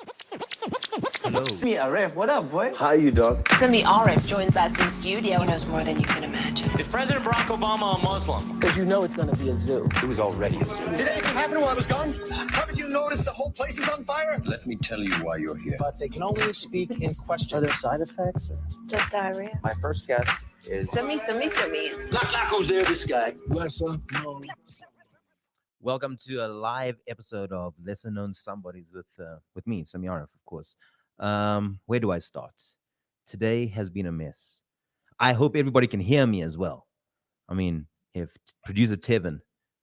Hello. Simmi Areff, what up, boy? How you, dog? Simmi Areff joins us in studio. He knows more than you can imagine. Is President Barack Obama a Muslim? Because you know it's going to be a zoo. It was already a zoo. Did anything happen while I was gone? Haven't you noticed the whole place is on fire? Let me tell you why you're here. But they can only speak in question. Are there side effects? Or? Just diarrhea. My first guest is... Simmi. Who's there, this guy? Lesser known. Welcome to a live episode of Lesser Known Somebodies with me, Simmi Areff, of course. Where do I start? Today has been a mess. I hope everybody can hear me as well. I mean, if producer Tevin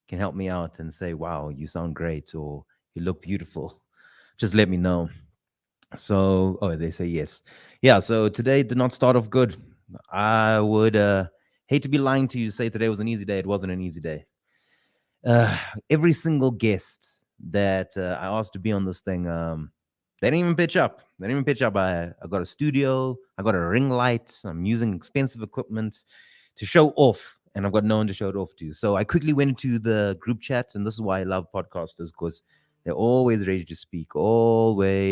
can help me out and say, wow, you sound great, or you look beautiful, just let me know. So, they say yes. Yeah, so today did not start off good. I would hate to be lying to you, say today was an easy day. It wasn't an easy day. Every single guest that I asked to be on this thing, they didn't even pitch up. I got a studio. I got a ring light. I'm using expensive equipment to show off, and I've got no one to show it off to. So I quickly went into the group chat, and this is why I love podcasters, because they're always ready to speak, And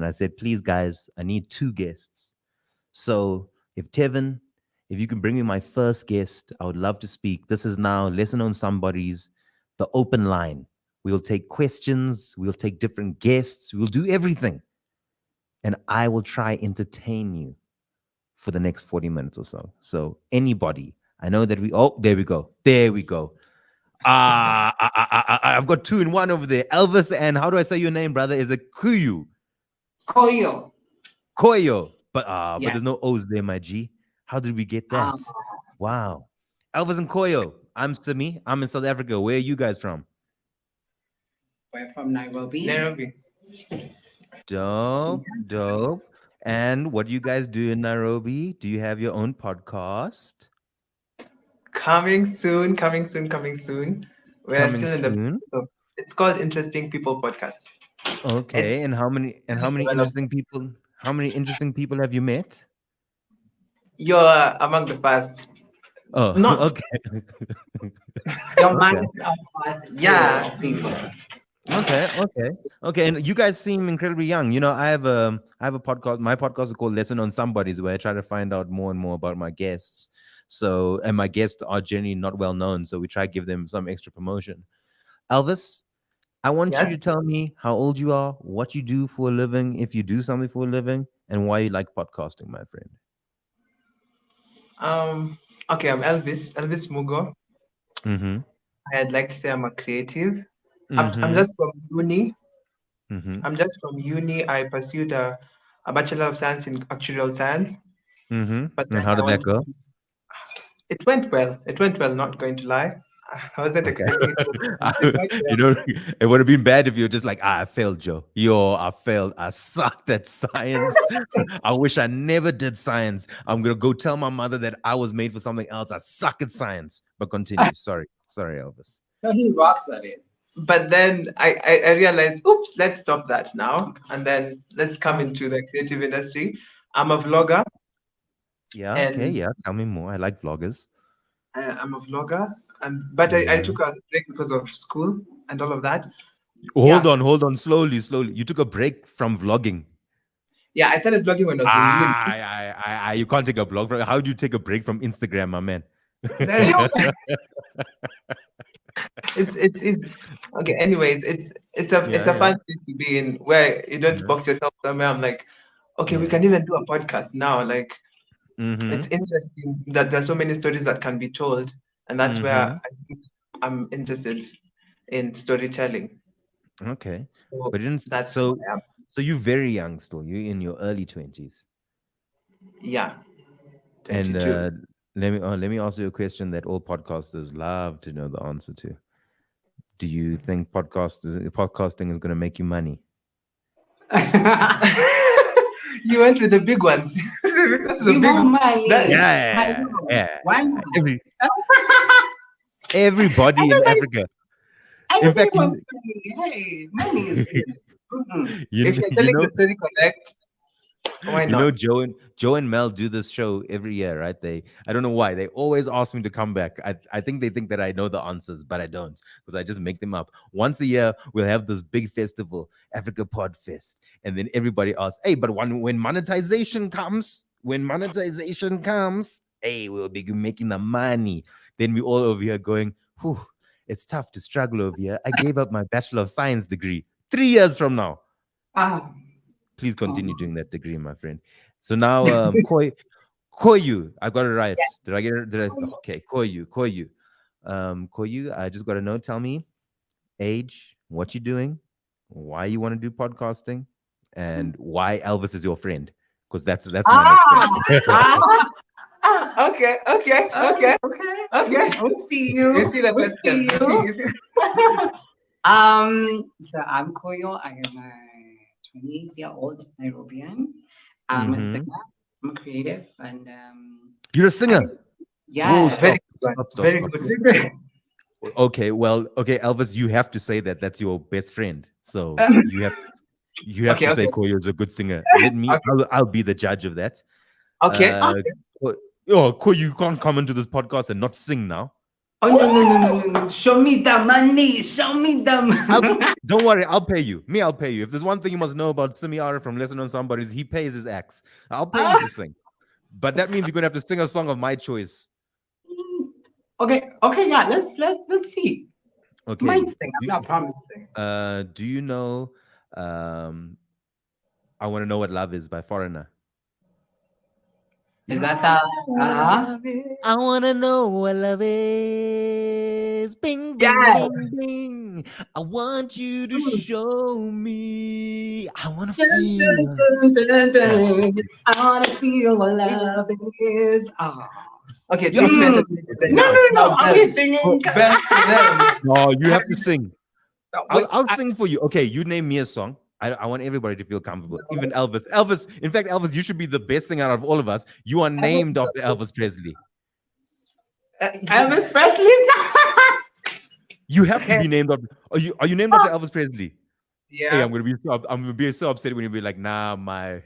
I said, please, guys, I need 2 guests. So if Tevin, if you can bring me my first guest, I would love to speak. This is now Lesser Known Somebodies, the open line. We'll take questions. We'll take different guests. We'll do everything. And I will try entertain you for the next 40 minutes or so. So anybody, I know that there we go. I've got 2 in 1 over there. Elvis, and how do I say your name, brother? Is it Kuiyu? Kuiyu. But there's no O's there, my G. How did we get that? Wow. Elvis and Kuiyu. I'm Simmi. I'm in South Africa. Where are you guys from? We're from Nairobi. Dope. And what do you guys do in Nairobi? Do you have your own podcast? Coming soon. We're still in the. It's called Interesting People Podcast. Okay. And how many interesting people? How many interesting people have you met? You're among the first. Oh, Not okay. Yeah. People. Okay. And you guys seem incredibly young. You know, I have a podcast. My podcast is called Lesson on Somebodies, where I try to find out more and more about my guests. So, and my guests are generally not well known, so we try to give them some extra promotion. Elvis, I want you to tell me how old you are, what you do for a living, if you do something for a living, and why you like podcasting, my friend. Okay, I'm Elvis Mugo. Mm-hmm. I'd like to say I'm a creative. Mm-hmm. I'm just from uni. Mm-hmm. I pursued a Bachelor of Science in Actuarial Science. Mm-hmm. But and how did that go? It went well, not going to lie. I wasn't expecting it. You know, it would have been bad if you were just like, I failed, Joe. I failed. I sucked at science. I wish I never did science. I'm going to go tell my mother that I was made for something else. I suck at science. But continue. Sorry, Elvis. No, he rocks at it. But then I realized, oops, let's stop that now. And then let's come into the creative industry. I'm a vlogger. Yeah, okay, yeah. Tell me more. I like vloggers. I'm a vlogger. But I took a break because of school and all of that. Hold on. Slowly. You took a break from vlogging. Yeah, I started vlogging when I was in uni. You can't take a vlog. How do you take a break from Instagram, my man? It's okay. Anyways, it's a fun place to be in, where you don't box yourself somewhere. I'm like, okay, we can even do a podcast now. Like, it's interesting that there's so many stories that can be told, and that's where I think I'm interested in storytelling. Okay, so you're very young still. You're in your early 20s. Yeah. 22. And let me ask you a question that all podcasters love to know the answer to. Do you think podcasting is going to make you money? You went with the big ones. Yeah. Why not? Everybody in Africa. In fact, money is if you're telling the story correct, Why You know, not? Joe and Mel do this show every year, right? I don't know why they always ask me to come back. I think they think that I know the answers, but I don't, because I just make them up. Once a year, we'll have this big festival, Africa Pod Fest, and then everybody asks, "Hey, but when monetization comes, hey, we'll be making the money." Then we all over here going, "Whew, it's tough to struggle over here. I gave up my Bachelor of Science degree 3 years from now." Ah, Please continue doing that degree, my friend. So now, Kuiyu, I got it right. Did I get it? Okay, Kuiyu. Kuiyu, I just got to know. Tell me, age, what you doing, why you want to do podcasting, and why Elvis is your friend. Because that's my next thing. Okay. okay. I'll see you. You see the question. You see. So I'm Kuiyu. I am a 28-year-old Nairobian. I'm a singer. I'm a creative, and You're a singer. Yeah, Stop. Very good. Okay, Elvis, you have to say that that's your best friend. So you have to say Kuiyu is a good singer. Let me. I'll be the judge of that. Okay. Kuiyu, you can't come into this podcast and not sing now. Oh no! Show me the money. Show me the money. Don't worry, I'll pay you. I'll pay you. If there's one thing you must know about Simmi Areff from Lesson on Somebodies, he pays his acts. I'll pay you to sing, but that means you're gonna have to sing a song of my choice. Okay, yeah. Let's see. Okay. Might sing. I'm not promising. Do you know? I Want to Know What Love Is by Foreigner. Is that the? I want to know what love is. Bing, bing, Yes. bing, bing. I want you to show me. I want to feel. I want to feel what love is. Okay. Yes. No. Are we singing? No, you have to sing. I'll sing for you. Okay, you name me a song. I want everybody to feel comfortable. Even Elvis. In fact, Elvis, you should be the best singer out of all of us. You are named after Elvis Presley. Elvis Presley? You have to be named after. Are you named after Elvis Presley? Yeah. Hey, I'm gonna be so upset when you be like, nah, my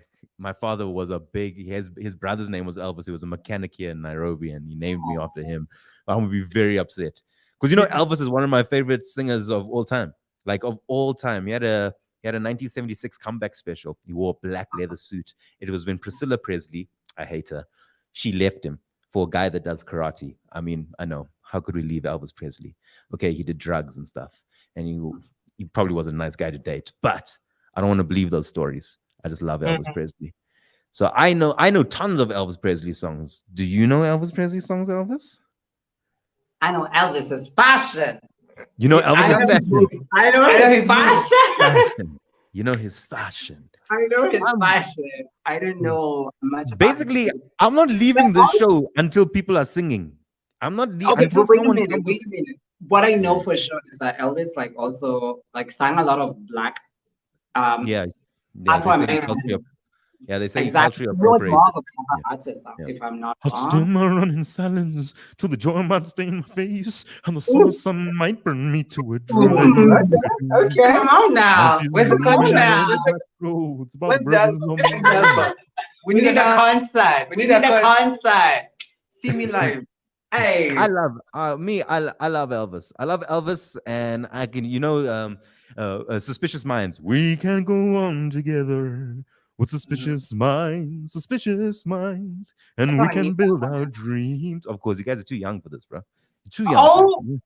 father was his brother's name was Elvis. He was a mechanic here in Nairobi, and he named me after him. I'm gonna be very upset. Because Elvis is one of my favorite singers of all time. Like of all time. He had a 1976 comeback special. He wore a black leather suit. It was when Priscilla Presley, I hate her, she left him for a guy that does karate. I mean, I know. How could we leave Elvis Presley? Okay, he did drugs and stuff. And he probably wasn't a nice guy to date. But I don't want to believe those stories. I just love Elvis Presley. So I know tons of Elvis Presley songs. Do you know Elvis Presley songs, Elvis? I know Elvis's fashion. You know Elvis' fashion. I know his fashion. You know his fashion. I know his fashion. I don't know much about Basically, I'm not leaving the show until people are singing. I'm not Okay, until wait a someone minute. What I know for sure is that Elvis also sang a lot of black they say exactly. culturally He was appropriate. more of a cover artist, if I'm not I still wrong. might run in silence till the joy might stain my face and the summer sun might burn me to a dream. Okay, come on now. Where's the concert now? When's that? We need a concert. We need a concert. See me live. Hey, I love I love Elvis. I love Elvis, and I can Suspicious Minds. We can go on together with suspicious minds, and we can build our dreams. Of course, you guys are too young for this, bro. You're too young. You're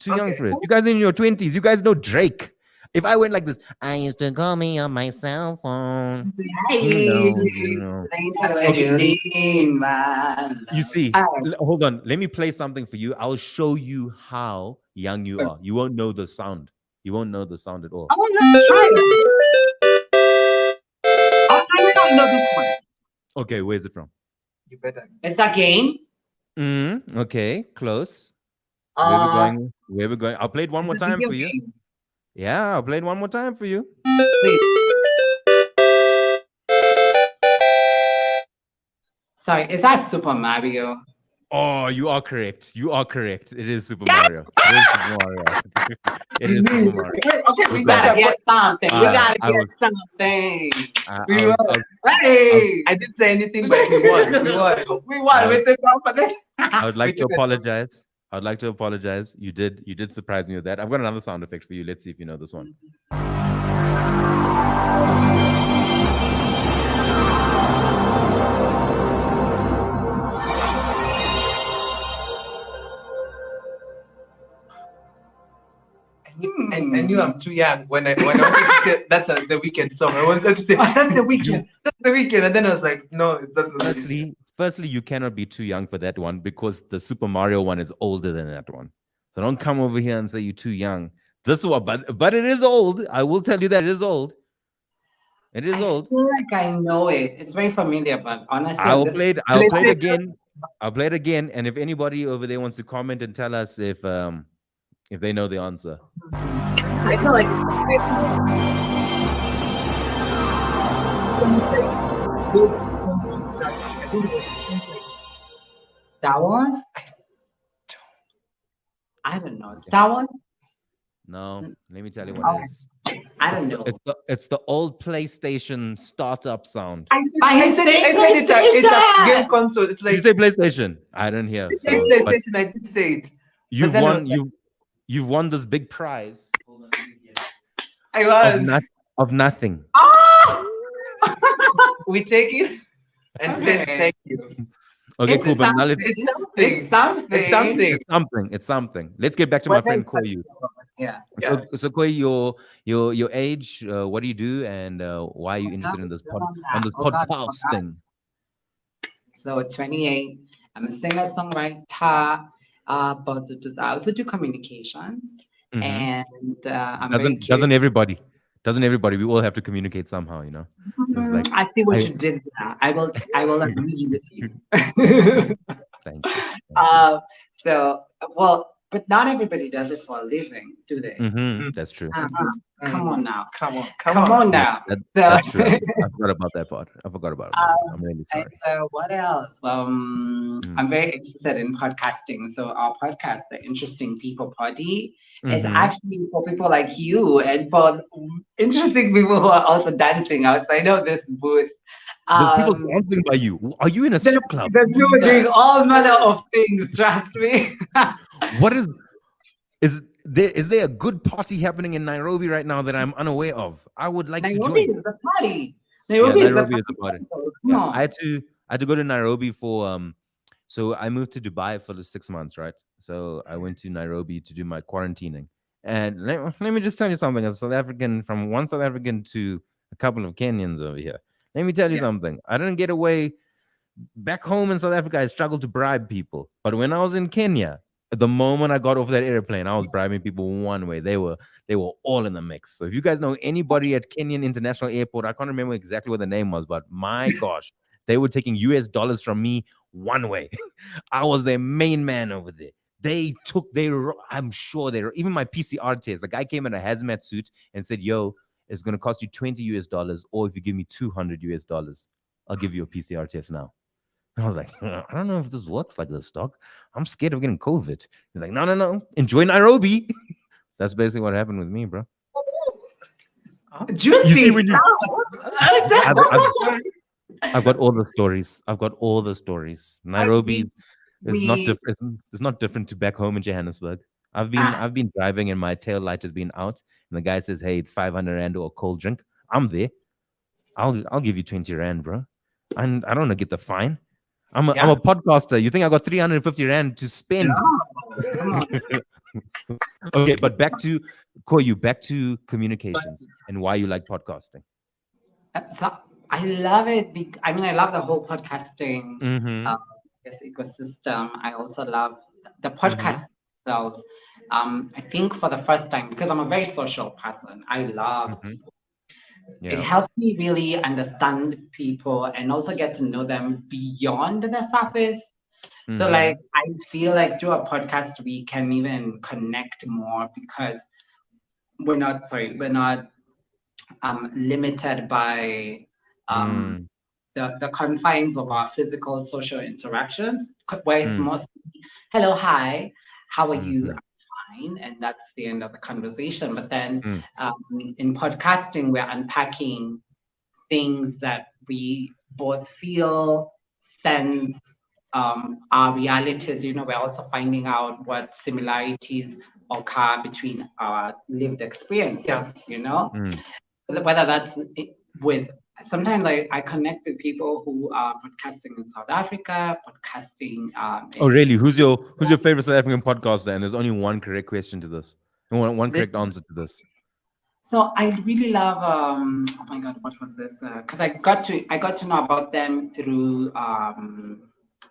too young for it. You guys are in your 20s. You guys know Drake. If I went like this, I used to call me on my cell phone. You know. You see, hold on. Let me play something for you. I'll show you how young you are. You won't know the sound. You won't know the sound at all. I don't know this one. Okay, where's it from? You better. It's a game. Okay, close. Where we going? I'll play it one more time for you. Game. Yeah, I'll play it one more time for you. Please. Sorry, is that Super Mario? Oh, you are correct. You are correct. It is Super Mario. It is Super Mario. It is Super Mario. Okay, we gotta get something. We gotta I get was- something. We won. Hey, I didn't say anything, but we won. We won. we won with the confidence. I would like We to took it. apologize. I'd like to apologize. You did surprise me with that. I've got another sound effect for you. Let's see if you know this one. I knew I'm too young when I wanted to say that's the Weeknd song. I wanted to say that's the Weeknd, that's the Weeknd, and then I was like, no, it doesn't. Firstly, you cannot be too young for that one because the Super Mario one is older than that one. So don't come over here and say you're too young. This one, but it is old. I will tell you that it is old. It is old. I feel like I know it. It's very familiar, but honestly, I'll play it again. I'll play it again. And if anybody over there wants to comment and tell us if they know the answer. I feel like Star Wars. I don't know. Star Wars. No, let me tell you what it is. I don't know. It's the old PlayStation startup sound. I said it's a game console. It's like Did you say PlayStation? I don't hear. it's So, like but PlayStation. I did say it. you've then won. You've won this big prize I of, was. of nothing. We take it and Okay. then thank you. Okay, It's cool. But now let's. It's something. It's something. It's something. Let's get back to my friend Kuiyu. Yeah. So Kuiyu, your age, what do you do, and why are you interested in this podcasting? So 28. I'm a singer songwriter. But I also do communications, Mhm. and I'm very Doesn't everybody? Doesn't everybody? We all have to communicate somehow, you know. It's like- I see what you did there. I will agree with you. Thank you. So well, but not everybody does it for a living, do they? That's true. Come on now. Come on. Come on now. That's true. I forgot about that part. I forgot about it. I'm really sorry. And what else? I'm very interested in podcasting. So our podcast, the Interesting People Party, is actually for people like you and for interesting people who are also dancing outside of this booth. There's people dancing by you. Are you in a strip club? There's people doing all manner of things, trust me. What is there a good party happening in Nairobi right now that I'm unaware of? I would like Nairobi to join. is the party. Nairobi is the party. So, Yeah, come on. I had to go to Nairobi for so I moved to Dubai for the 6 months, right? So I went to Nairobi to do my quarantining. And let me just tell you something, as a South African, from one South African to a couple of Kenyans over here. Let me tell you something. I didn't get away. Back home in South Africa, I struggled to bribe people. But when I was in Kenya, the moment I got off that airplane, I was bribing people one way. They were all in the mix. So if you guys know anybody at Kenyan International Airport, I can't remember exactly what the name was, but my gosh, they were taking US dollars from me one way. I was their main man over there. I'm sure even my PCR test, the guy came in a hazmat suit and said, yo, it's going to cost you $20 US, or if you give me $200 US, I'll give you a PCR test now. And I was like, I don't know if this works like this, dog. I'm scared of getting COVID. He's like, no. Enjoy Nairobi. That's basically what happened with me, bro. Juicy. You see when you... I've got all the stories. Nairobi is not different to back home in Johannesburg. I've been driving and my tail light has been out, and the guy says, "Hey, it's 500 rand or a cold drink." I'm there. I'll give you 20 rand, bro. And I don't want to get the fine. I'm a podcaster. You think I got 350 rand to spend? No. Okay, but back to Kuiyu, back to communications and why you like podcasting. So I love it. I love the whole podcasting ecosystem. I also love the podcast themselves. I think for the first time, because I'm a very social person, I love people. It helps me really understand people and also get to know them beyond the surface. So like, I feel like through a podcast, we can even connect more because we're not limited by the confines of our physical social interactions, where it's mostly hello, hi, how are you? I'm fine, and that's the end of the conversation. But then in podcasting, we're unpacking things that we both feel, sense, our realities. We're also finding out what similarities occur between our lived experiences. Whether that's with, sometimes I connect with people who are podcasting in South Africa, podcasting. Oh, really? Who's your favorite South African podcaster? And there's only one correct question to this, and one correct answer to this. So I really love. Oh my God, what was this? Because I got to know about them through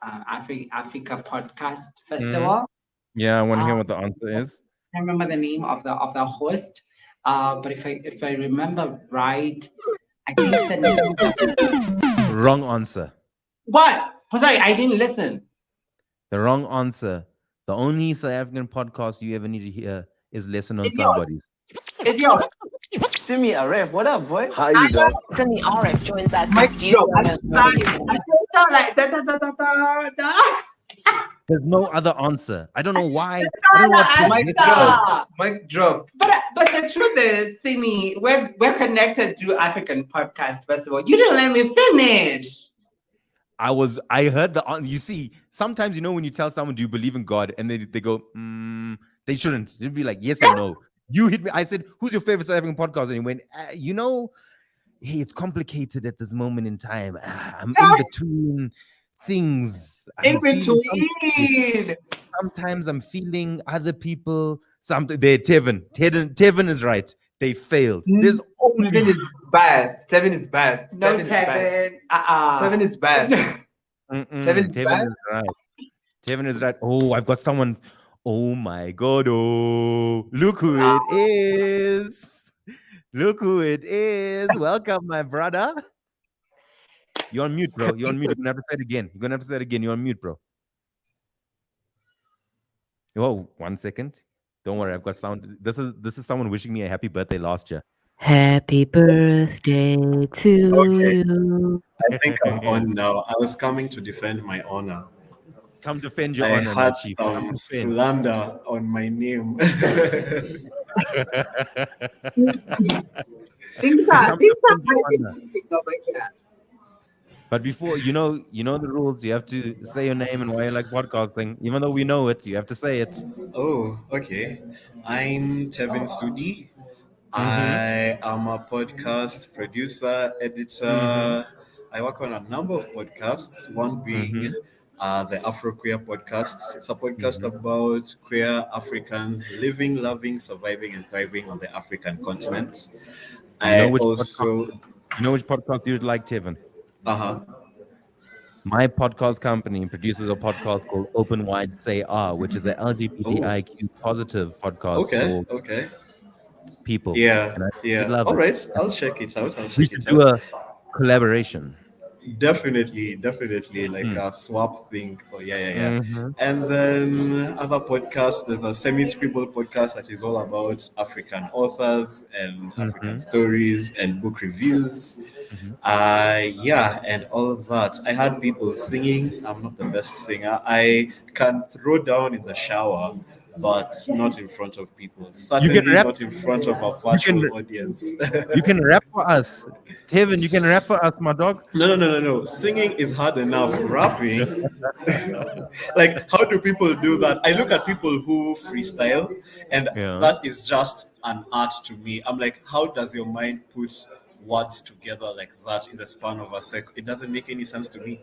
Africa Podcast Festival. Yeah, I want to hear what the answer is. I remember the name of the host, but if I remember right, I think the name. Wrong answer. What? Sorry, I didn't listen. The wrong answer. The only South African podcast you ever need to hear is Lesson on Somebodies. It's yours. Simmi Areff, what up, boy? How you doing? Simmi Areff joins us in studio. I feel like da. There's no other answer. I don't know why. Mic drop. But the truth is, Simmi, we're connected through African Podcast Festival. You didn't let me finish. I heard you see, sometimes when you tell someone, do you believe in God? And they go, they shouldn't. They'd be like, yes or no. You hit me. I said, who's your favorite South African podcast? And he went, hey, it's complicated at this moment in time. I'm in between things. Sometimes I'm feeling other people. Tevin is right. They failed. There's only Tevin is biased. Tevin is biased. No, Tevin. Tevin is biased. Tevin is right. Tevin is right. Oh, I've got someone. Oh my God. Oh, look who it is. Look who it is. Welcome, my brother. You're on mute, bro. You're on mute. You're going to have to say it again. You're on mute, bro. Oh, 1 second. Don't worry. I've got sound. This is someone wishing me a happy birthday last year. Happy birthday to you. I think I'm on now. I was coming to defend my honor. Come defend your I honor. I had some slander on my name. Things are But before you know the rules, you have to say your name and why you like podcasting. Even though we know it, you have to say it. Oh, okay. I'm Tevin Sudi. I am a podcast producer, editor. I work on a number of podcasts, one being the Afro Queer Podcasts. It's a podcast about queer Africans living, loving, surviving, and thriving on the African continent. You know which podcast you'd like, Tevin? My podcast company produces a podcast called Open Wide Say R, which is an LGBTIQ positive podcast for people. Yeah. All right, I'll check it out. We should do a collaboration. Definitely, like a swap thing. Oh, yeah. And then other podcasts, there's a semi-scribble podcast that is all about African authors and African stories and book reviews. And all of that. I had people singing. I'm not the best singer. I can throw down in the shower, but not in front of people. Certainly not in front of a virtual audience. You can rap for us. Tevin, you can rap for us, my dog. No. Singing is hard enough. Rapping, like, how do people do that? I look at people who freestyle, and that is just an art to me. I'm like, how does your mind put words together like that in the span of a second? It doesn't make any sense to me.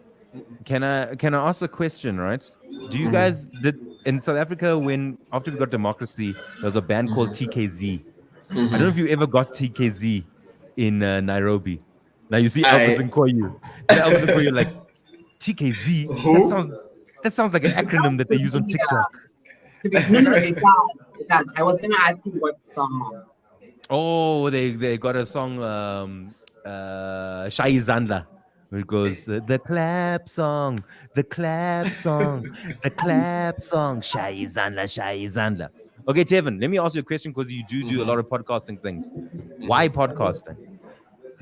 Can I ask a question, right? Do you guys did in South Africa after we got democracy, there was a band called TKZ. I don't know if you ever got TKZ in Nairobi. Now you see Elvis and Kuiyu. Elvis and Kuiyu like TKZ. That sounds like an acronym that they use on TikTok. It does. I was gonna ask you what song. Oh, they got a song Shai Zandla. It goes, the clap song, Shai Zandla. Okay, Tevin, let me ask you a question because you do a lot of podcasting things. Why podcasting?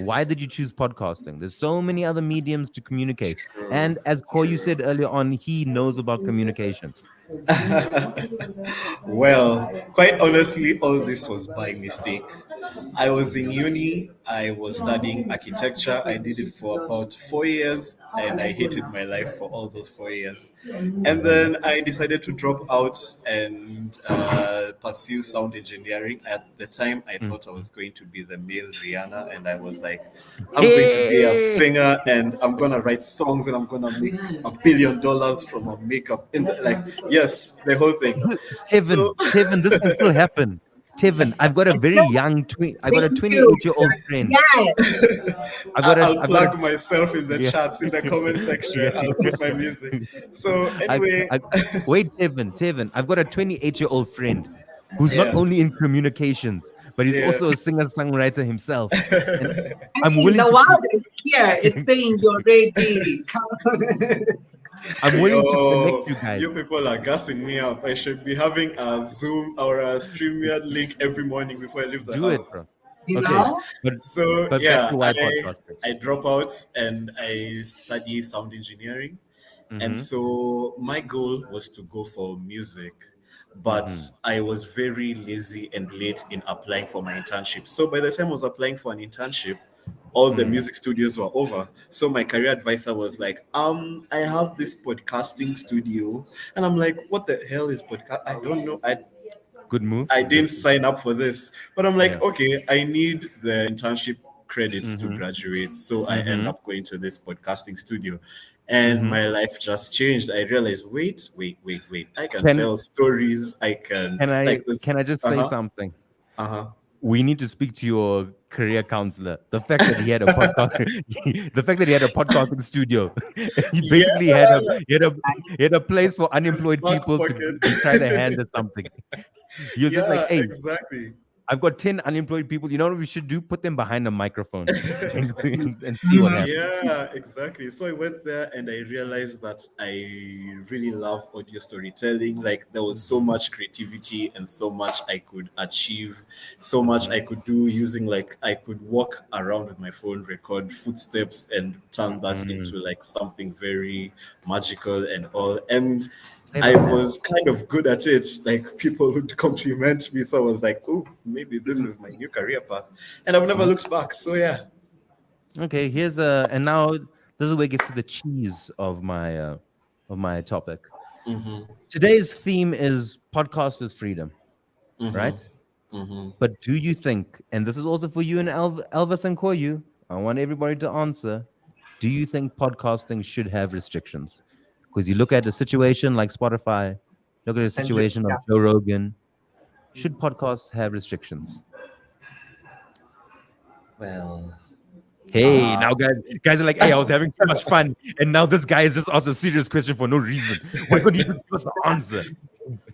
Why did you choose podcasting? There's so many other mediums to communicate. And as Kuiyu said earlier on, he knows about communication. Well, quite honestly, all this was by mistake. I was in uni, I was studying architecture. I did it for about 4 years and I hated my life for all those 4 years. And then I decided to drop out and pursue sound engineering. At the time, I thought I was going to be the male Rihanna, and I was like, I'm going to be a singer and I'm going to write songs and I'm going to make $1 billion from a makeup. Yes, the whole thing. Tevin, this can still happen. Tevin, I've got a very young I got a 28-year-old friend. I'll plug myself in the chats, in the comment section. I'll put my music. So anyway, wait, Tevin, I've got a 28-year-old friend who's not only in communications, but he's also a singer-songwriter himself. And I'm willing the to world is here. It's saying you're ready. I'm willing to connect you guys. You people are gassing me up. I should be having a Zoom or a StreamYard link every morning before I leave the house. Do it, bro. I drop out and I study sound engineering. And so my goal was to go for music, but I was very lazy and late in applying for my internship. So by the time I was applying for an internship, all the music studios were over. So my career advisor was like, I have this podcasting studio. And I'm like, what the hell is podcast? I don't know. Good move. I didn't sign up for this. But I'm like, okay, I need the internship credits to graduate. So I end up going to this podcasting studio. And my life just changed. I realized, wait. I can tell stories. Can I just say something? We need to speak to your career counselor. The fact that he had a podcast, the fact that he had a podcasting studio, he basically had a place for unemployed people to try their hand at something. He was just like, hey, exactly. I've got 10 unemployed people. You know what we should do? Put them behind a microphone and see what happens. Yeah, exactly. So I went there and I realized that I really love audio storytelling. Like there was so much creativity and so much I could achieve, so much I could do using I could walk around with my phone, record footsteps and turn that into something very magical and all. And I was kind of good at it. Like people would compliment me. So I was like, oh, maybe this is my new career path. And I've never looked back. So yeah. Okay, and now this is where it gets to the cheese of my topic. Today's theme is podcast is freedom, right? But do you think, and this is also for you and Elvis and Kuiyu, I want everybody to answer, do you think podcasting should have restrictions? Because you look at a situation like Spotify, look at a situation of Joe Rogan. Should podcasts have restrictions? Well, hey, now guys are like, hey, I was having too much fun, and now this guy is just asked a serious question for no reason. Why couldn't he just give us the answer?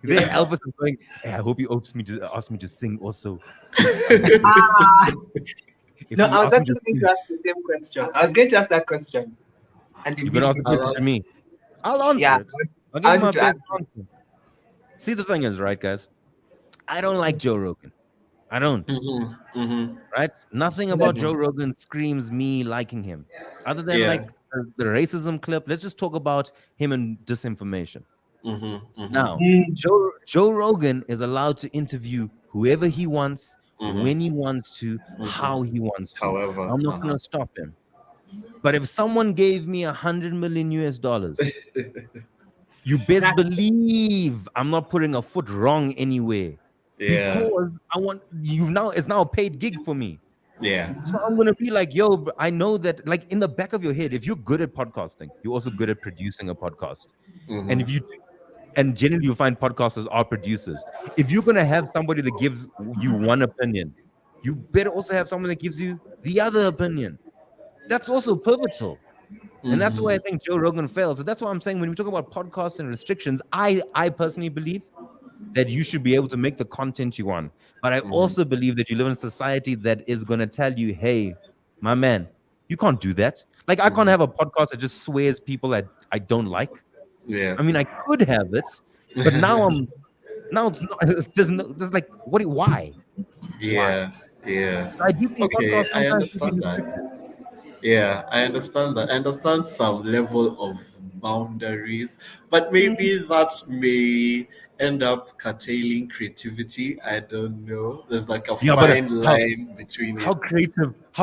There, Elvis is going, hey, I hope he ask me to sing also. No, I was actually going to ask the same question. I was going to ask that question. And you're going to ask the question to me. I'll answer it. I'll give my best answer. See, the thing is, right, guys? I don't like Joe Rogan. I don't. Right? Nothing about Joe Rogan screams me liking him. Other than the racism clip, let's just talk about him and disinformation. Now, Joe Rogan is allowed to interview whoever he wants, when he wants to, how he wants to. However, I'm not going to stop him. But if someone gave me $100 million, you best believe I'm not putting a foot wrong anywhere. Yeah. Because it's now a paid gig for me. Yeah. So I'm gonna be like, yo, I know that, like, in the back of your head, if you're good at podcasting, you're also good at producing a podcast. And generally you find podcasters are producers. If you're gonna have somebody that gives you one opinion, you better also have someone that gives you the other opinion. That's also pivotal. And that's why I think Joe Rogan failed. So that's why I'm saying when we talk about podcasts and restrictions, I personally believe that you should be able to make the content you want. But I also believe that you live in a society that is going to tell you, hey, my man, you can't do that. Like, I can't have a podcast that just swears people that I don't like. Yeah. I mean, I could have it, but now it's not, there's like, why? Yeah. Yeah. So I do think Okay, podcasts I sometimes should be understand that. restricted. Yeah, I understand that. I understand some level of boundaries, but Mm. maybe that may end up curtailing creativity. I don't know. There's like a Yeah, but fine line between it. how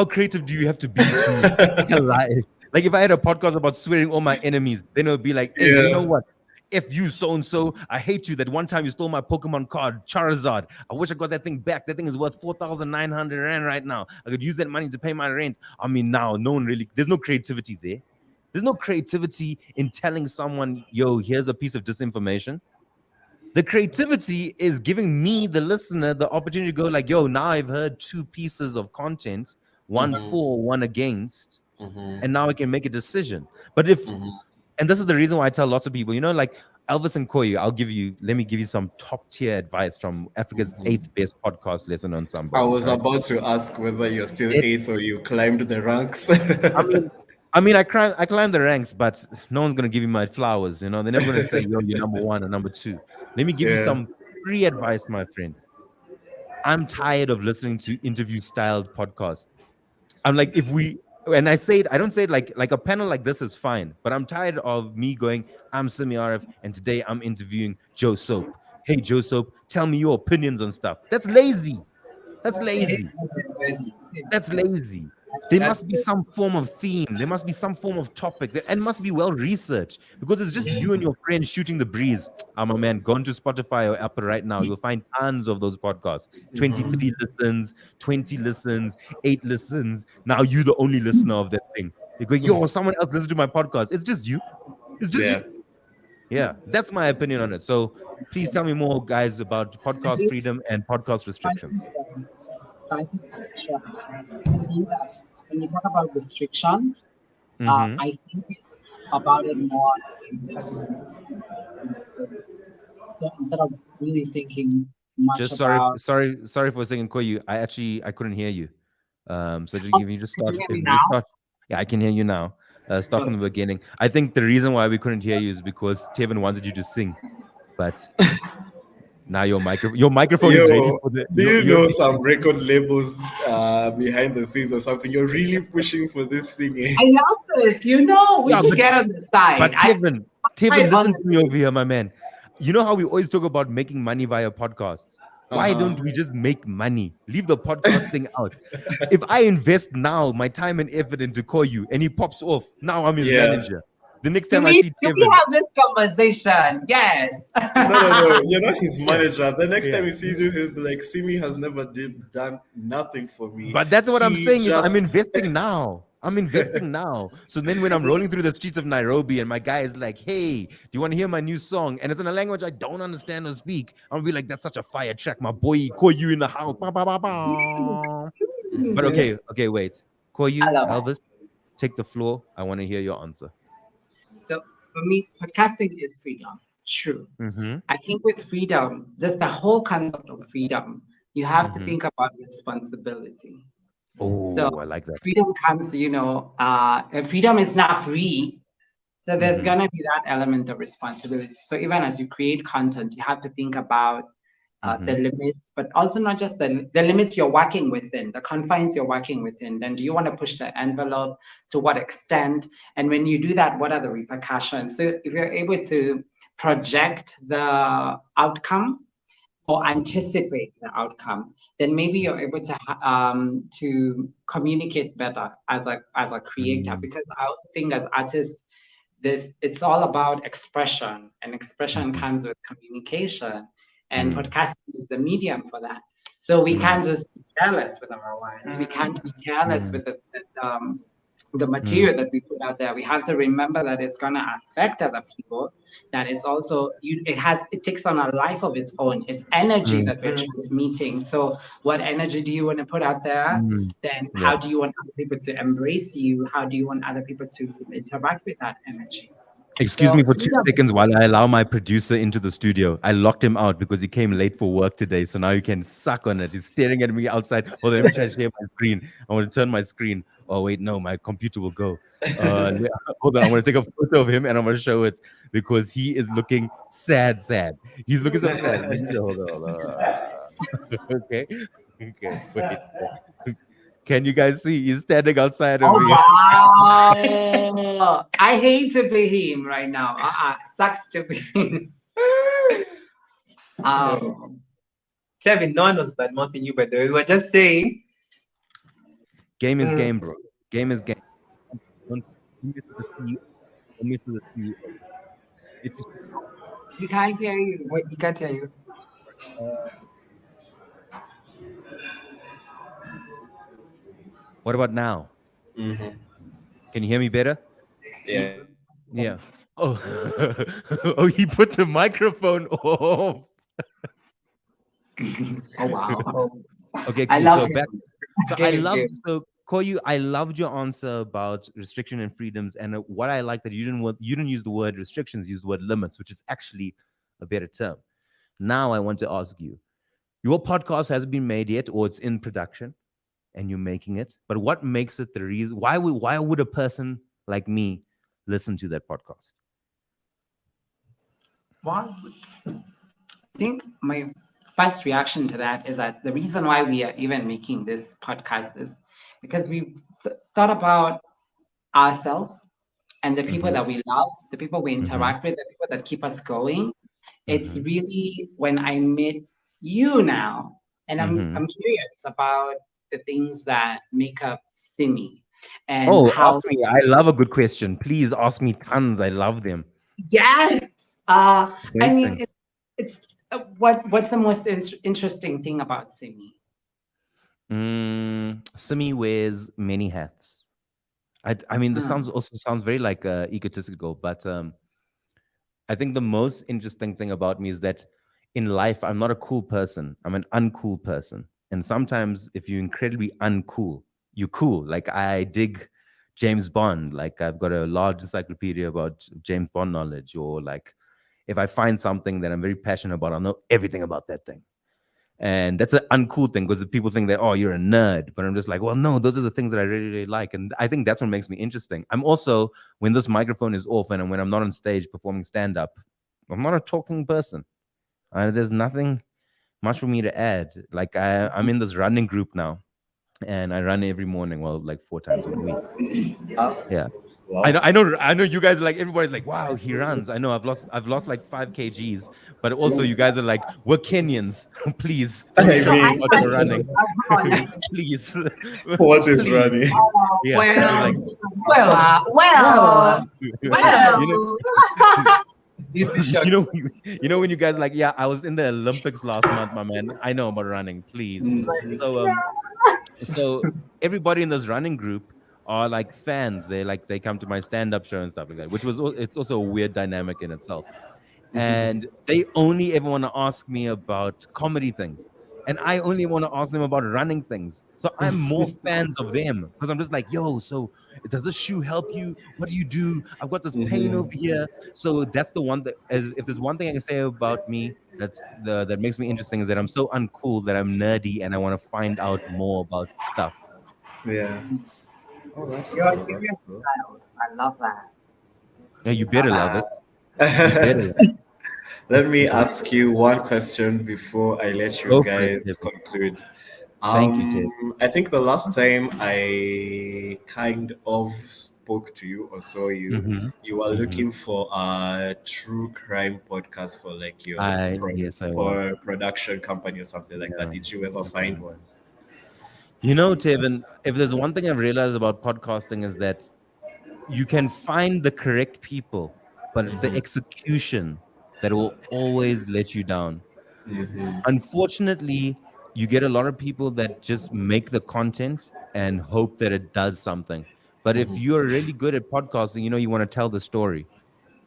creative do you have to be to tell lies? Like if I had a podcast about swearing all my enemies, then it'll be like, hey, you know Yeah. what? If you so and so, I hate you. That one time you stole my Pokemon card, Charizard. I wish I got that thing back. That thing is worth 4,900 rand right now. I could use that money to pay my rent. I mean, now no one really. There's no creativity there. There's no creativity in telling someone, yo, here's a piece of disinformation. The creativity is giving me, the listener, the opportunity to go like, yo, now I've heard two pieces of content, one Mm-hmm. for, one against, Mm-hmm. and now I can make a decision. But if, and this is the reason why I tell lots of people, you know, like Elvis and Kuiyu, let me give you some top tier advice from Africa's 8th best podcast, Lesser Known I Somebodies. was Right? about to ask whether you're still eighth or you climbed the ranks. I mean, I climbed the ranks, but no one's gonna give you my flowers. You know, they're never gonna say, "Yo, you're number one or number two." Let me give you some free advice, my friend. I'm tired of listening to interview-styled podcasts. I'm like, and I say it, I don't say it like a panel like this is fine, but I'm tired of me going, I'm Simmi Areff, and today I'm interviewing Joe Soap. Hey, Joe Soap, tell me your opinions on stuff. That's lazy. That's lazy. That's lazy. There must be some form of theme. There must be some form of topic, and must be well researched, because it's just you and your friends shooting the breeze. I'm a man. Go into Spotify or Apple right now. You'll find tons of those podcasts. 23 listens, 20 listens, 8 listens. Now you the only listener of that thing. You go, yo, someone else listen to my podcast. It's just you. It's just you. Yeah, that's my opinion on it. So please tell me more, guys, about podcast freedom and podcast restrictions. I think that when you talk about restrictions, I think about it more instead of really thinking much just about. sorry for a second, Kuiyu. I couldn't hear you. So if you just start, yeah, I can hear you now. Start from the beginning. I think the reason why we couldn't hear you is because Tevin wanted you to sing, but now your microphone is ready for the. Do you know some record labels behind the scenes or something? You're really pushing for this singing. I love this. You know, we should get on the side. But Tevin, listen to me over here, my man. You know how we always talk about making money via podcasts? Why don't we just make money? Leave the podcast thing out. If I invest now my time and effort into Kuiyu and he pops off, now I'm his manager. The next time I see Tevin, we have this conversation. Yes. No, you're not his manager. The next time he sees you, he'll be like, Simmi has never done nothing for me. But that's what I'm saying. I'm investing now. I'm investing now. So then when I'm rolling through the streets of Nairobi and my guy is like, hey, do you want to hear my new song? And it's in a language I don't understand or speak. I'll be like, that's such a fire track. My boy, Kuiyu in the house. Ba, ba, ba, ba. But okay, wait. Kuiyu, Elvis, take the floor. I want to hear your answer. So for me, podcasting is freedom. True. I think with freedom, just the whole concept of freedom, you have to think about responsibility. Oh, so I like that. Freedom comes, freedom is not free. So there's going to be that element of responsibility. So even as you create content, you have to think about the limits, but also not just the limits you're working within, the confines you're working within. Then do you want to push the envelope? To what extent? And when you do that, what are the repercussions? So if you're able to project the outcome or anticipate the outcome, then maybe you're able to communicate better as a creator. Because I also think as artists, it's all about expression, and expression comes with communication, and podcasting is the medium for that. So we can't just be careless with our words. We can't be careless with the material that we put out there. We have to remember that it's going to affect other people, that it's also, it takes on a life of its own. It's energy that we're transmitting. So what energy do you want to put out there? Then how do you want other people to embrace you? How do you want other people to interact with that energy? Excuse me for 2 seconds while I allow my producer into the studio. I locked him out because he came late for work today. So now you can suck on it. He's staring at me outside. Hold on, let me try to share my screen. I want to turn my screen. Oh, wait, no, my computer will go. Hold on, I want to take a photo of him and I'm going to show it because he is looking sad. He's looking so sad. Hold on. Okay. Okay, wait. Can you guys see? He's standing outside of me. Wow. I hate to be him right now. Sucks to be him. Tevin, no one was bad mouthing you, by the way. We were just saying. Game is game, bro. Game is game. Don't miss the CEO. Don't miss the CEO. We can't hear you. Wait, we can't hear you. What about now? Mm-hmm. Can you hear me better? Yeah. Yeah. Oh, oh, he put the microphone off. Oh wow. Okay, I cool. love So him. back. So I Game is loved. game. So Koyu, I loved your answer about restriction and freedoms, and what I like that you didn't use the word restrictions, you used the word limits, which is actually a better term. Now I want to ask you, your podcast hasn't been made yet, or it's in production, and you're making it. But what makes it the reason? Why would a person like me listen to that podcast? Well, I think my first reaction to that is that the reason why we are even making this podcast is because we thought about ourselves and the people that we love, the people we interact with, the people that keep us going. It's really when I met you now, and I'm curious about the things that make up Simmi and how. Ask me. I love a good question. Please ask me tons. I love them. Yes. I mean, Amazing. it's what's the most interesting thing about Simmi? Simmi wears many hats. I mean, this sounds very like egotistical, but I think the most interesting thing about me is that in life, I'm not a cool person. I'm an uncool person. And sometimes if you're incredibly uncool, you're cool. Like I dig James Bond. Like I've got a large encyclopedia about James Bond knowledge, or like if I find something that I'm very passionate about, I'll know everything about that thing. And that's an uncool thing because people think that, oh, you're a nerd. But I'm just like, well, no, those are the things that I really, really like. And I think that's what makes me interesting. I'm also, when this microphone is off and when I'm not on stage performing stand-up, I'm not a talking person. There's nothing much for me to add. Like I'm in this running group now. And I run every morning, well, like 4 times a week. Yeah. Wow. I know you guys are like, everybody's like, wow, he runs. I know I've lost like 5 kgs, but also you guys are like, we're Kenyans. Please don't show me what you're running. Please. What is running? Yeah. Well. You know when you guys like, yeah, I was in the Olympics last month, my man. I know about running, please. So everybody in this running group are like fans. They come to my stand-up show and stuff like that, it's also a weird dynamic in itself. And they only ever want to ask me about comedy things. And I only want to ask them about running things. So I'm more fans of them because I'm just like, yo, so does this shoe help you? What do you do? I've got this pain over here. So that's the one that, if there's one thing I can say about me that makes me interesting, is that I'm so uncool that I'm nerdy and I want to find out more about stuff. Yeah. Oh, that's You're cool. That's cool. I love that. Yeah, you better love it. You better love it. Let me ask you one question before I let you guys conclude. Thank you, Ted. I think the last time I kind of spoke to you or saw you, you were looking for a true crime podcast for like your production company or something like that. Did you ever find one? You know, Tevin, if there's one thing I've realized about podcasting is that you can find the correct people, but it's the execution that will always let you down. Unfortunately, you get a lot of people that just make the content and hope that it does something. But if you're really good at podcasting, you want to tell the story.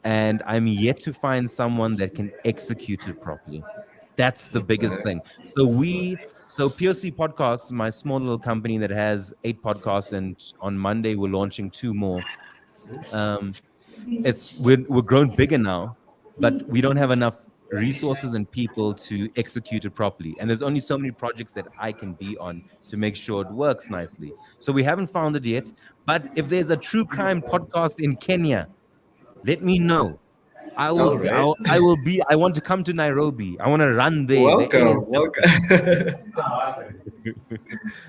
And I'm yet to find someone that can execute it properly. That's the biggest thing. So POC Podcasts, my small little company that has 8 podcasts, and on Monday we're launching 2 more. We're grown bigger now, but we don't have enough resources and people to execute it properly. And there's only so many projects that I can be on to make sure it works nicely. So we haven't found it yet. But if there's a true crime podcast in Kenya, let me know. I want to come to Nairobi. I want to run there. Welcome.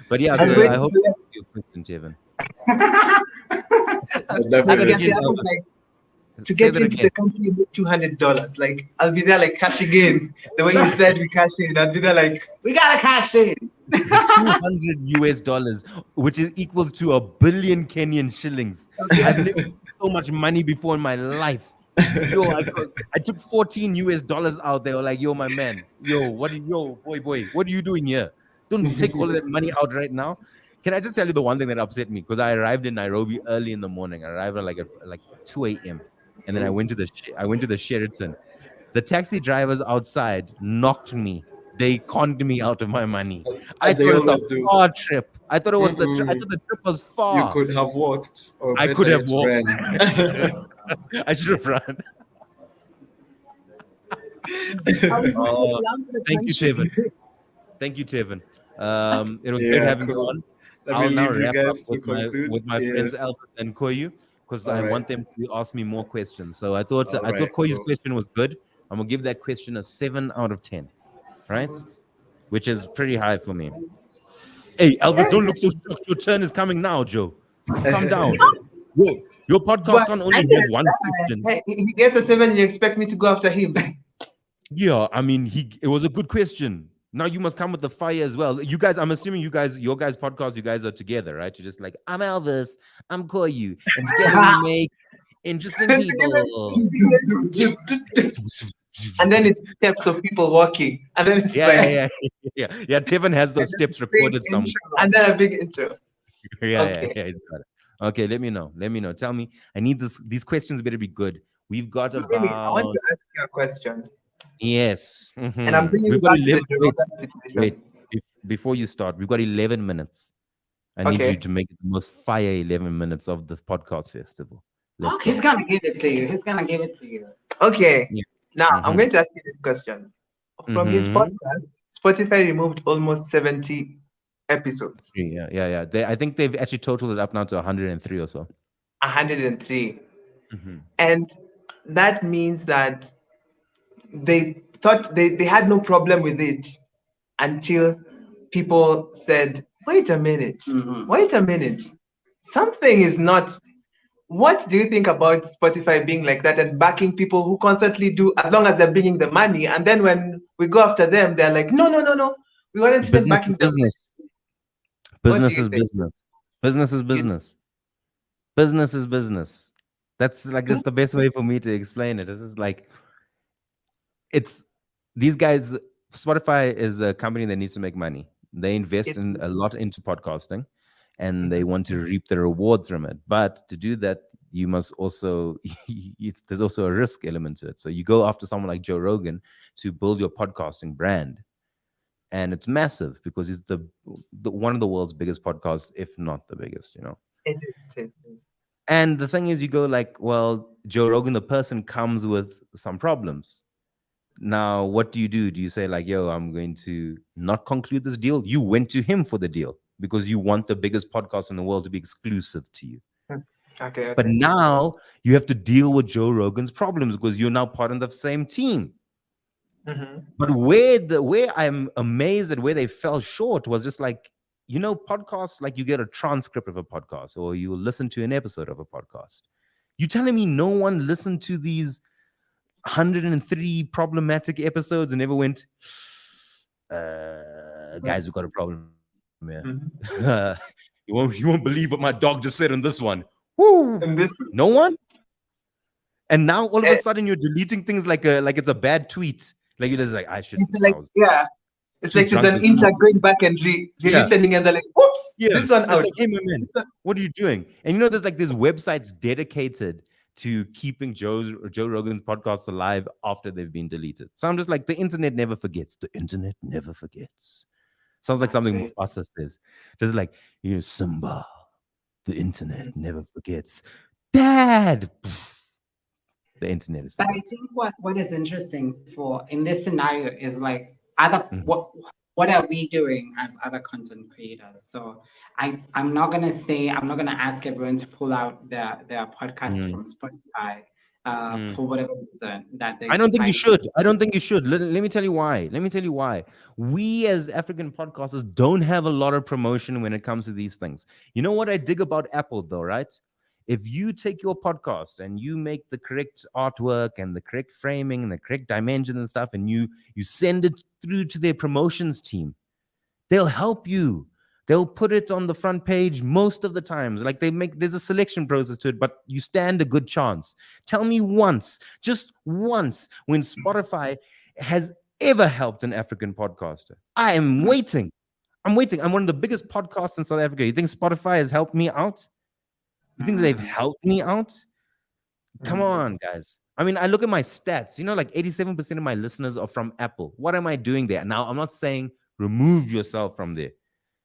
But yeah, I'm so going I to hope collect- you question, Tevin. To Say get that into again. the country, you need $200. Like, I'll be there like cashing in. The way you said we cash in, I'll be there like, we gotta cash in. 200 US dollars, which is equals to 1 billion Kenyan shillings. I've never seen so much money before in my life. Yo, I took 14 US dollars out there. Like, yo, my man, yo, boy, what are you doing here? Don't take all of that money out right now. Can I just tell you the one thing that upset me? Because I arrived in Nairobi early in the morning. I arrived at like 2 a.m. and then I went to the Sheraton. The taxi drivers outside knocked me. They conned me out of my money. I They thought it was always a do. far trip. I thought it was I thought the trip was far. You could have walked, or I could better have yet, walked. ran. I should have run. Thank you, Tevin. Thank you, Tevin. It was great having you on. I'll now wrap up with my friends Elvis and Kuiyu, because I want them to ask me more questions. So I thought Koyu's question was good. I'm gonna give that question a 7 out of 10, right? Which is pretty high for me. Hey, Elvis, don't look so shocked. Your turn is coming now, Joe. Calm down. Your podcast can't only have one question. Hey, he gets a 7, you expect me to go after him? Yeah, I mean, it was a good question. Now you must come with the fire as well. You guys, I'm assuming your guys' podcast, you guys are together, right? You're just like, I'm Elvis, I'm Kuiyu, and together we make interesting people. And then it's steps of people walking. And then it's yeah. Tevin has those steps recorded somewhere. And then a big intro. Yeah, he's got it. Okay, let me know. Tell me. I need these questions better be good. We've got about. I want to ask you a question. Yes. Mm-hmm. And I'm bringing we've back got to the situation. Wait. Before you start, we've got 11 minutes. I need you to make the most fire 11 minutes of the podcast festival. He's gonna give it to you. Okay. Yeah. Now I'm going to ask you this question. From his podcast, Spotify removed almost 70 episodes. Yeah. I think they've actually totaled it up now to 103 or so. 103. And that means that they thought they had no problem with it until people said, wait a minute, something is not. What do you think about Spotify being like that and backing people who constantly do, as long as they're bringing the money, and then when we go after them, they're like, no, we weren't even backing them. Business is business. Business is business. Business is business. That's the best way for me to explain it. This is like, it's these guys. Spotify is a company that needs to make money. They invest a lot into podcasting, and they want to reap the rewards from it. But to do that, you must also there's also a risk element to it. So you go after someone like Joe Rogan to build your podcasting brand, and it's massive because it's the one of the world's biggest podcasts, if not the biggest. It is. And the thing is, you go like, well, Joe Rogan, the person, comes with some problems. Now, what do? Do you say like, yo, I'm going to not conclude this deal? You went to him for the deal because you want the biggest podcast in the world to be exclusive to you. Okay. But now you have to deal with Joe Rogan's problems because you're now part of the same team. But where I'm amazed at where they fell short was just like, podcasts, like you get a transcript of a podcast or you listen to an episode of a podcast. You telling me no one listened to these 103 problematic episodes and never went, guys, we've got a problem here. You won't believe what my dog just said on this one. Woo! No one? And now all of a sudden you're deleting things like it's a bad tweet. Like you're just like, I should. It's like, it's like it's an intern going back and re-listening, and they're like, whoops, this one out. Like, hey, my man, what are you doing? And there's like these websites dedicated to keeping Joe Rogan's podcasts alive after they've been deleted. So I'm just like, the internet never forgets. The internet never forgets. Sounds like something Mufasa says. Just like, Simba, the internet never forgets. Dad! The internet is forgetting. But I think what is interesting in this scenario is like, what are we doing as other content creators? So I'm not gonna ask everyone to pull out their podcasts from Spotify. for whatever reason that they I don't think you decide. should. I don't think you should. Let me tell you why. Let me tell you why. We as African podcasters don't have a lot of promotion when it comes to these things. You know what I dig about Apple though, right? If you take your podcast and you make the correct artwork and the correct framing and the correct dimensions and stuff, and you send it through to their promotions team, they'll help you. They'll put it on the front page most of the times. Like there's a selection process to it, but you stand a good chance. Tell me once, just once, when Spotify has ever helped an African podcaster. I am waiting. I'm waiting. I'm one of the biggest podcasts in South Africa. You think Spotify has helped me out? You think they've helped me out? Come on, guys. I mean, I look at my stats. You know, like 87% of my listeners are from Apple. What am I doing there? Now, I'm not saying remove yourself from there.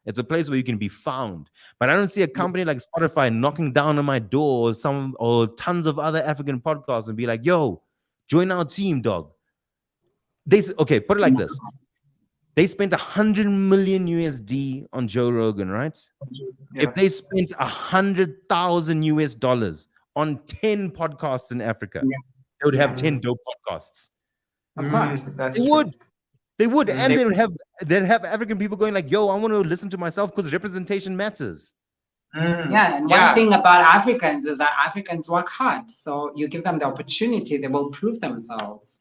It's a place where you can be found. But I don't see a company like Spotify knocking down on my door or tons of other African podcasts and be like, yo, join our team, dog. Okay, put it like this. They spent 100 million USD on Joe Rogan, right? Yeah. If they spent $100,000 on 10 podcasts in Africa, they would have 10 dope podcasts. Of course, they would. They would, and they'd have African people going like, "Yo, I want to listen to myself because representation matters." Yeah, and one thing about Africans is that Africans work hard. So you give them the opportunity, they will prove themselves.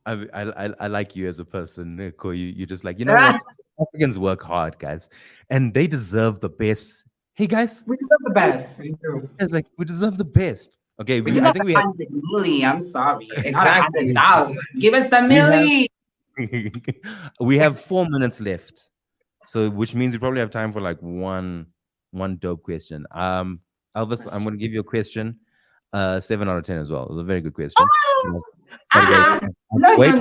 I like you as a person, Kuiyu. You're just like, you know what? Africans work hard, guys, and they deserve the best. Hey, guys, we deserve the best. It's like we deserve the best. Okay, I think we have 100 milli. I'm sorry, not 100,000. Give us the milli. We have 4 minutes left, so which means we probably have time for like one dope question. Elvis, I'm going to give you a question, 7 out of 10 as well. It was a very good question. Wait.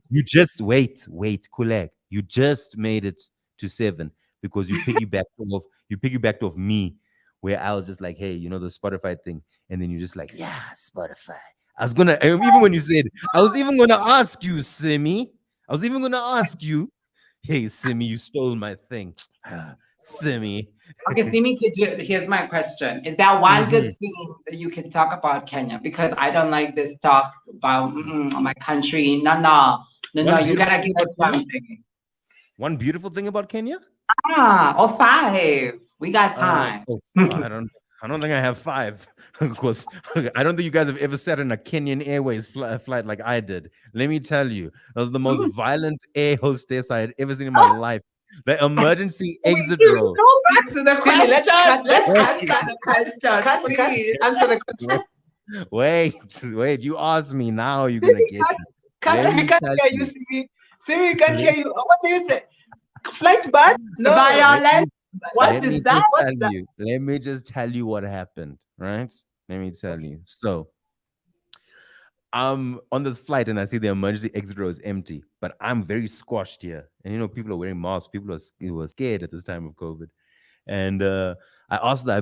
You just wait, Kulek. You just made it to 7 because you piggybacked off me, where I was just like, hey, you know the Spotify thing, and then you just like, yeah, Spotify. I was even when you said, I was even gonna ask you, Simmi. Hey, Simmi, you stole my thing. Simmi. Okay, Simmi, here's my question. Is there one good thing that you can talk about Kenya? Because I don't like this talk about my country. No, you gotta give us something. One beautiful thing about Kenya? Or 5. We got time. I don't think I have 5. Of course, I don't think you guys have ever sat in a Kenyan Airways flight like I did. Let me tell you, that was the most violent air hostess I had ever seen in my life. The emergency exit row. Go back to the question. Let's answer the question. Answer the question. Wait. You asked me. Now you're gonna get it. We can't hear you, Simmi. Simmi, we can't hear you. What do you say? Flight bad? No. Violent. What is that? Let me just tell you what happened, right? Let me tell you. So, I'm on this flight and I see the emergency exit row is empty, but I'm very squashed here. And you know, people are wearing masks. People were scared at this time of COVID. And I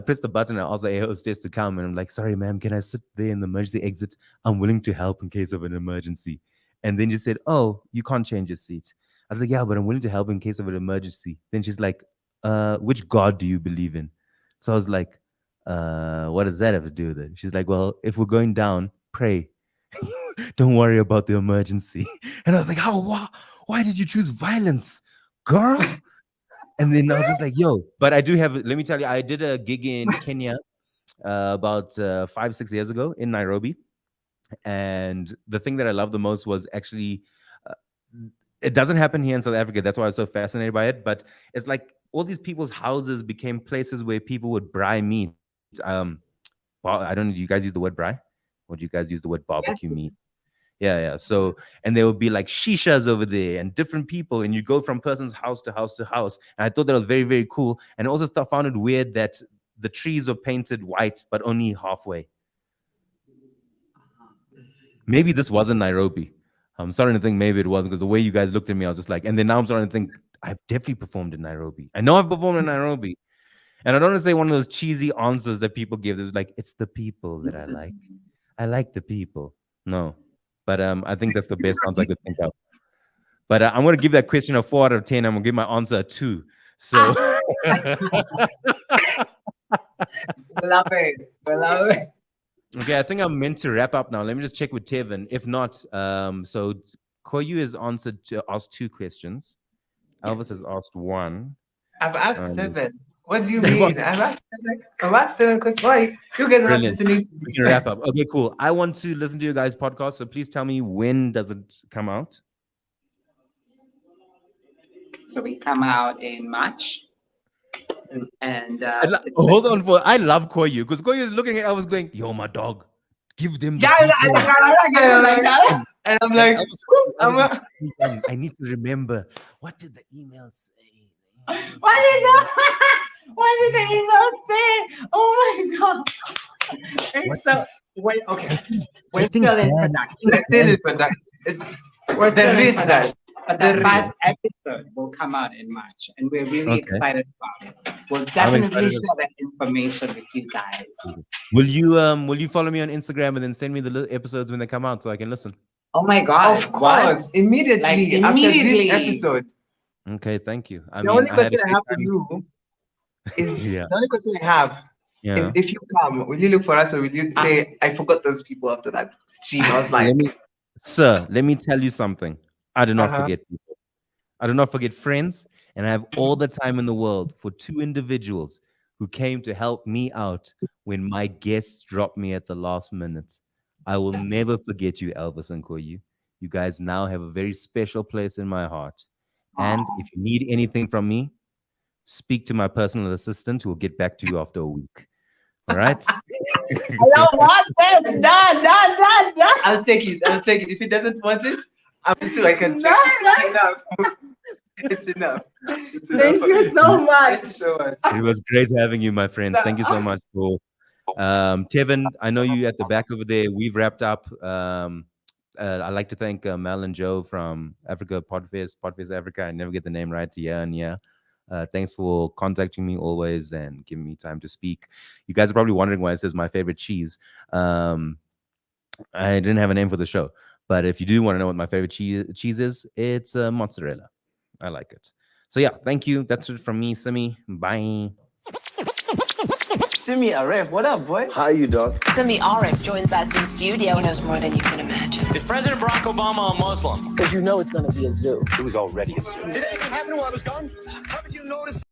pressed the button. I asked the air hostess to come, and I'm like, "Sorry, ma'am, can I sit there in the emergency exit? I'm willing to help in case of an emergency." And then she said, "Oh, you can't change your seat." I was like, "Yeah, but I'm willing to help in case of an emergency." Then she's like, which God do you believe in? So I was like, what does that have to do with it? She's like, well, if we're going down, pray. Don't worry about the emergency. And I was like, why did you choose violence, girl? And then I was just like, yo, but I do have, let me tell you, I did a gig in Kenya about 5-6 years ago in Nairobi. And the thing that I loved the most was actually, it doesn't happen here in South Africa. That's why I was so fascinated by it. But it's like all these people's houses became places where people would braai meat. Well, I don't know. Do you guys use the word braai? Or do you guys use the word barbecue meat? Yeah. So, and there would be like shishas over there and different people. And you go from person's house to house to house. And I thought that was very, very cool. And I also found it weird that the trees were painted white, but only halfway. Maybe this wasn't Nairobi. I'm starting to think maybe it wasn't, because the way you guys looked at me, I was just like, and then now I'm starting to think I've definitely performed in Nairobi. I know I've performed in Nairobi. And I don't want to say one of those cheesy answers that people give. It was like, it's the people that I like. I like the people. No. But I think that's the best answer I could think of. But I'm going to give that question a 4 out of 10. I'm going to give my answer a 2. So. Love it. Okay, I think I'm meant to wrap up now. Let me just check with Tevin. If not, so Kuiyu has asked 2 questions. Elvis has asked 1. I've asked 7. What do you mean? I've asked 7 questions. Why? You guys are not listening. We can wrap up. Okay, cool. I want to listen to your guys' podcast, so please tell me, when does it come out? So we come out in March. And hold on, I love Kuiyu, because Kuiyu is looking at, I was going, yo, my dog, give them the details. And I'm like, I need to remember. What did the email say? What did the email say? Oh my god. We're still in production. We're still in production. But the first episode will come out in March, and we're really excited about it. We'll definitely share that information with you guys. Will you follow me on Instagram and then send me the episodes when they come out so I can listen? Oh my god! Of course, immediately after this episode. Okay, thank you. The only question I have for you is the only question I have is, if you come, will you look for us, or will you say, I forgot those people after that stream? I was like, let me tell you something. I do not forget people. I do not forget friends, and I have all the time in the world for 2 individuals who came to help me out when my guests dropped me at the last minute. I will never forget you, Elvis and Kuiyu. You guys now have a very special place in my heart. And if you need anything from me, speak to my personal assistant who will get back to you after a week. All right? I don't want this. Done. I'll take it. If he doesn't want it, I'm sure I can take it. It's enough. Thank you so much. It was great having you, my friends. Thank you so much for Tevin. I know you at the back over there. We've wrapped up. I'd like to thank Mel and Joe from Africa Podfest Africa. I never get the name right. Yeah. Thanks for contacting me always and giving me time to speak. You guys are probably wondering why it says my favorite cheese. I didn't have a name for the show, but if you do want to know what my favorite cheese is, it's mozzarella. I like it. So yeah, thank you. That's it from me, Simmi. Bye. Simmi Areff, what up, boy? How you, dog? Simmi Areff joins us in studio. He knows more than you can imagine. Is President Barack Obama a Muslim? Because you know it's going to be a zoo. It was already a zoo. Did anything happen while I was gone? Haven't you noticed